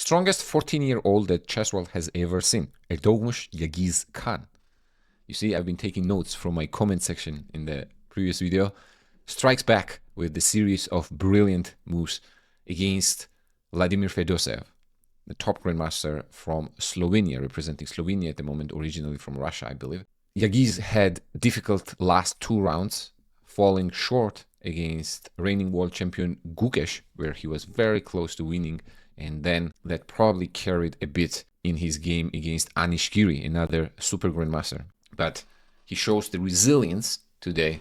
Strongest 14-year-old that chess world has ever seen. Erdogmus Yagiz Kaan. You see, I've been taking notes from my comment section in the previous video. Strikes back with the series of brilliant moves against Vladimir Fedoseev, the top grandmaster from Slovenia, representing Slovenia at the moment, originally from Russia, I believe. Yagiz had difficult last 2 rounds, falling short against reigning world champion Gukesh, where he was very close to winning, and then that probably carried a bit in his game against Anish Giri, another super grandmaster. But he shows the resilience today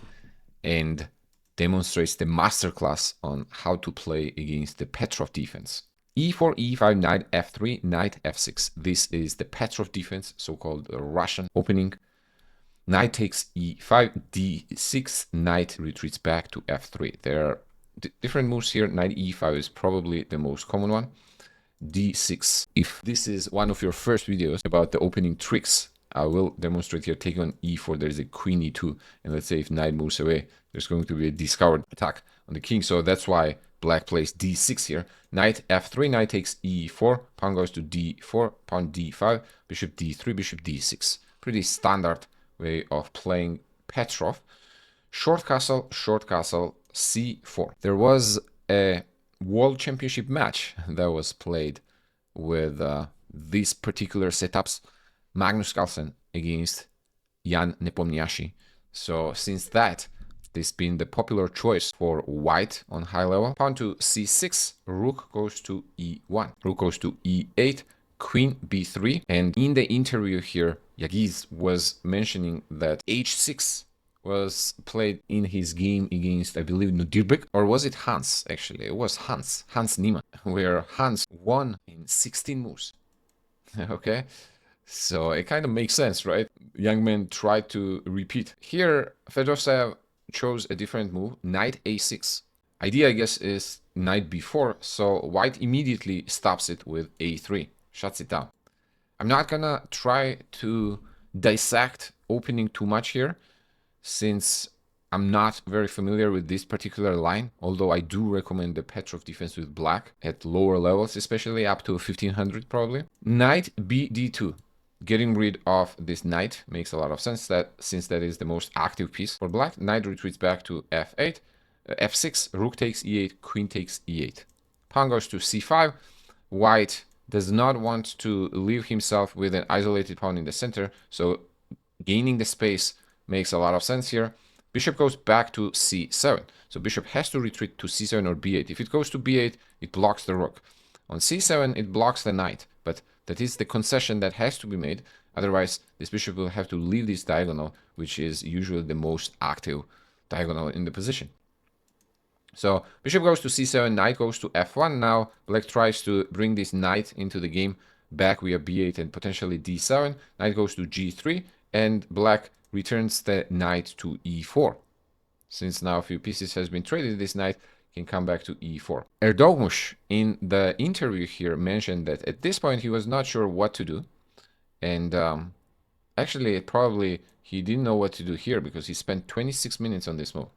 and demonstrates the masterclass on how to play against the Petroff defense. E4, E5, knight F3, knight F6. This is the Petroff defense, so-called Russian opening. Knight takes E5, D6, knight retreats back to F3. There are different moves here. Knight E5 is probably the most common one. D6. If this is one of your first videos about the opening tricks, I will demonstrate here. Taking on E4, there's a queen E2, and let's say if knight moves away, there's going to be a discovered attack on the king. So that's why black plays D6 here. Knight F3, knight takes E4, pawn goes to D4, pawn D5, bishop D3, bishop D6. Pretty standard way of playing Petroff. Short castle, C4. There was a world championship match that was played with these particular setups. Magnus Carlsen against Jan Nepomniachtchi. So since that, this has been the popular choice for white on high level. Pawn to C6, rook goes to E1, rook goes to E8, queen B3. And in the interview here, Yagiz was mentioning that H6 was played in his game against, I believe, Nudirbek, or was it Hans? Actually, it was Hans Niemann, where Hans won in 16 moves. Okay, so it kind of makes sense, right? Young men tried to repeat. Here, Fedoseev chose a different move, knight A6. Idea, I guess, is knight B4, so white immediately stops it with A3, shuts it down. I'm not gonna try to dissect opening too much here, since I'm not very familiar with this particular line, although I do recommend the Petroff defense with black at lower levels, especially up to 1500 probably. Knight BD2. Getting rid of this knight makes a lot of sense, that since that is the most active piece for black. Knight retreats back to F8, F6, rook takes E8, queen takes E8. Pawn goes to C5. White does not want to leave himself with an isolated pawn in the center, so gaining the space makes a lot of sense here. Bishop goes back to C7. So bishop has to retreat to C7 or B8. If it goes to B8, it blocks the rook. On C7, it blocks the knight. But that is the concession that has to be made. Otherwise, this bishop will have to leave this diagonal, which is usually the most active diagonal in the position. So bishop goes to C7, knight goes to F1. Now black tries to bring this knight into the game back via B8 and potentially D7. Knight goes to G3, and black returns the knight to E4. Since now a few pieces has been traded, this knight can come back to E4. Erdogmus in the interview here mentioned that at this point he was not sure what to do. And actually probably he didn't know what to do here because he spent 26 minutes on this move.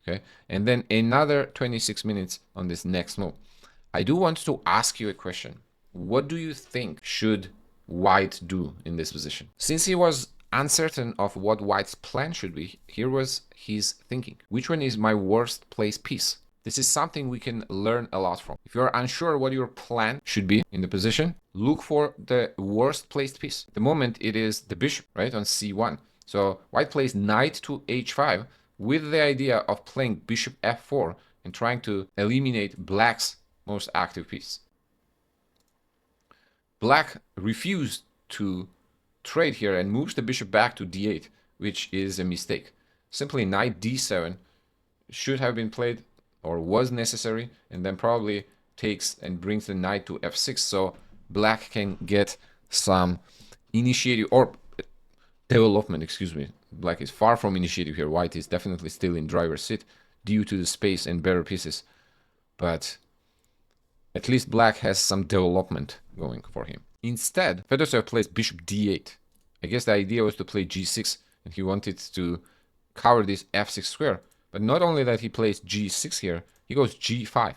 Okay, and then another 26 minutes on this next move. I do want to ask you a question. What do you think should white do in this position? Since he was uncertain of what white's plan should be, here was his thinking. Which one is my worst placed piece? This is something we can learn a lot from. If you're unsure what your plan should be in the position, look for the worst placed piece. At the moment, it is the bishop, right, on C1. So white plays knight to H5 with the idea of playing bishop F4 and trying to eliminate black's most active piece. Black refused to trade here and moves the bishop back to D8, which is a mistake. Simply knight D7 should have been played or was necessary, and then probably takes and brings the knight to F6, so black can get some initiative or development, excuse me. Black is far from initiative here. White is definitely still in driver's seat due to the space and better pieces, but at least black has some development going for him. Instead, Fedoseev plays bishop D8. I guess the idea was to play G6, and he wanted to cover this F6 square. But not only that he plays G6 here, he goes G5,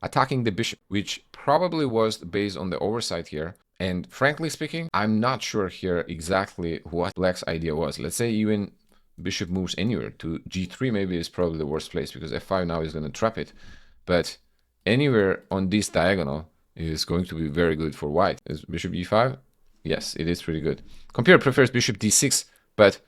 attacking the bishop, which probably was based on the oversight here. And frankly speaking, I'm not sure here exactly what black's idea was. Let's say even bishop moves anywhere to g3, maybe is probably the worst place because f5 now is going to trap it. But anywhere on this diagonal is going to be very good for white. Is bishop e5? Yes, it is pretty good. Computer prefers bishop d6, but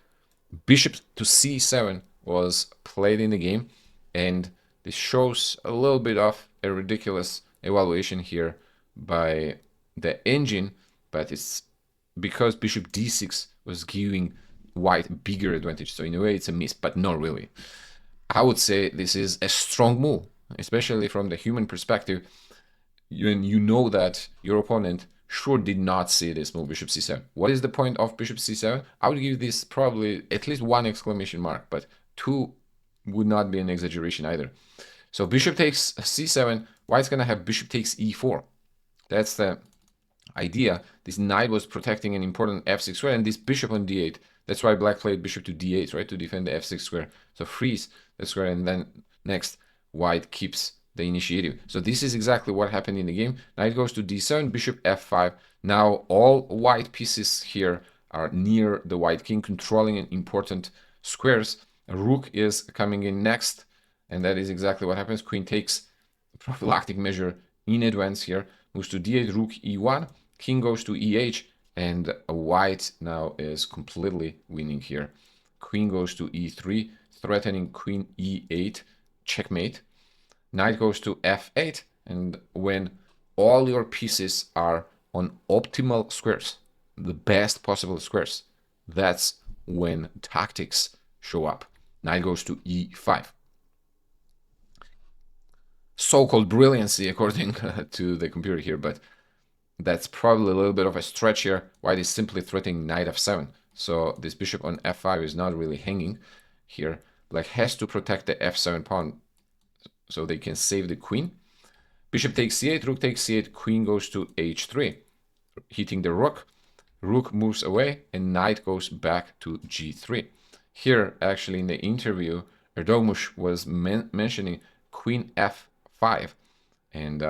bishop to c7 was played in the game, and this shows a little bit of a ridiculous evaluation here by the engine, but it's because bishop d6 was giving white bigger advantage. So in a way it's a miss, but not really. I would say this is a strong move, especially from the human perspective. You know that your opponent sure did not see this move, bishop c7. What is the point of bishop c7? I would give this probably at least 1 exclamation mark, but 2 would not be an exaggeration either. So bishop takes c7, white's gonna have bishop takes e4. That's the idea. This knight was protecting an important f6 square, and this bishop on d8. That's why black played bishop to d8, right, to defend the f6 square. So freeze the square, and then next white keeps the initiative. So this is exactly what happened in the game. Knight goes to d7, bishop f5. Now all white pieces here are near the white king, controlling an important squares. A rook is coming in next, and that is exactly what happens. Queen takes prophylactic measure in advance here, moves to d8, rook e1, king goes to eh, and white now is completely winning here. Queen goes to e3, threatening queen e8, checkmate. Knight goes to f8, and when all your pieces are on optimal squares, the best possible squares, that's when tactics show up. Knight goes to e5. So-called brilliancy according to the computer here, but that's probably a little bit of a stretch here. White is simply threatening knight f7. So this bishop on f5 is not really hanging here. Black has to protect the f7 pawn so they can save the queen. Bishop takes c8, rook takes c8, queen goes to h3, hitting the rook. Rook moves away, and knight goes back to g3. Here, actually, in the interview, Erdogmus was mentioning queen f5, and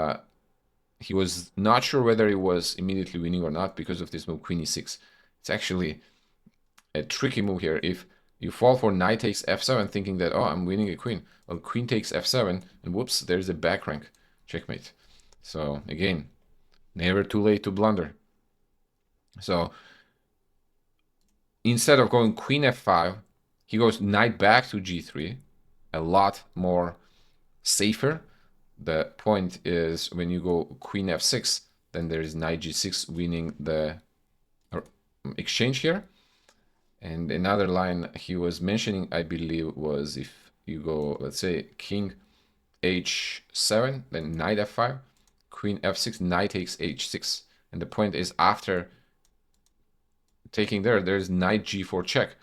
he was not sure whether he was immediately winning or not because of this move, queen e6. It's actually a tricky move here. If you fall for knight takes f7 thinking that, oh, I'm winning a queen. Well, queen takes f7, and whoops, there's a back rank. Checkmate. So, again, never too late to blunder. So, instead of going queen f5, he goes knight back to g3. A lot more safer. The point is when you go queen f6, then there is knight g6 winning the exchange here. And another line he was mentioning, I believe, was if you go, let's say, king h7, then knight f5, queen f6, knight takes h6. And the point is after taking there's knight g4 check.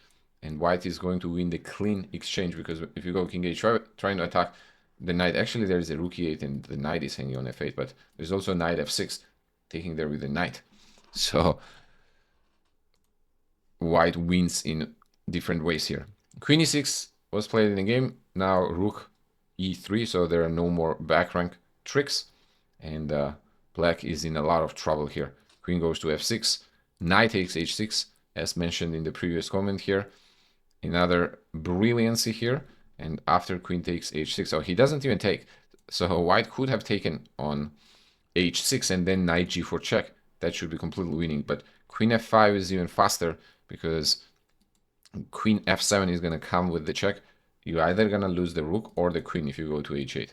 And white is going to win the clean exchange because if you go king h5, trying to attack the knight, actually there is a rook e8 and the knight is hanging on f8, but there's also knight f6 taking there with the knight. So white wins in different ways here. Queen e6 was played in the game. Now rook e3, so there are no more back rank tricks, and black is in a lot of trouble here. Queen goes to f6, knight takes h6, as mentioned in the previous comment here. Another brilliancy here, and after queen takes h6, so he doesn't even take. So white could have taken on h6 and then knight g4 check. That should be completely winning, but queen f5 is even faster because queen f7 is going to come with the check. You're either going to lose the rook or the queen if you go to h8.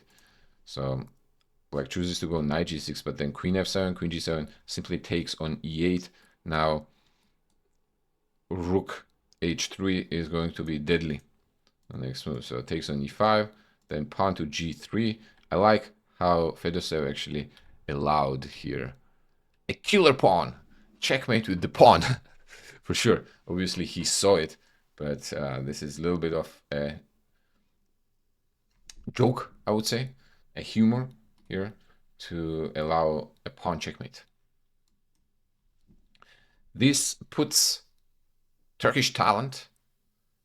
So black chooses to go knight g6, but then queen f7, queen g7 simply takes on e8. Now rook h3 is going to be deadly. The next move, so it takes on e5, then pawn to g3. I like how Fedoseev actually allowed here a killer pawn, checkmate with the pawn. For sure, obviously he saw it, but this is a little bit of a joke, I would say, a humor here to allow a pawn checkmate. This puts Turkish talent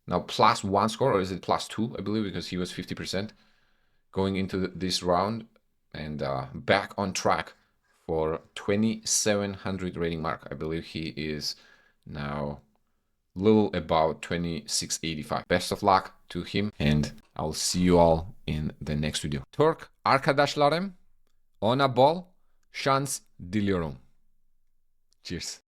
now +1 score, or is it +2, I believe, because he was 50% going into this round, and back on track for 2700 rating mark. I believe he is now little about 2685. Best of luck to him, and I'll see you all in the next video. Türk arkadaşlarım, ona bol şans diliyorum. Cheers.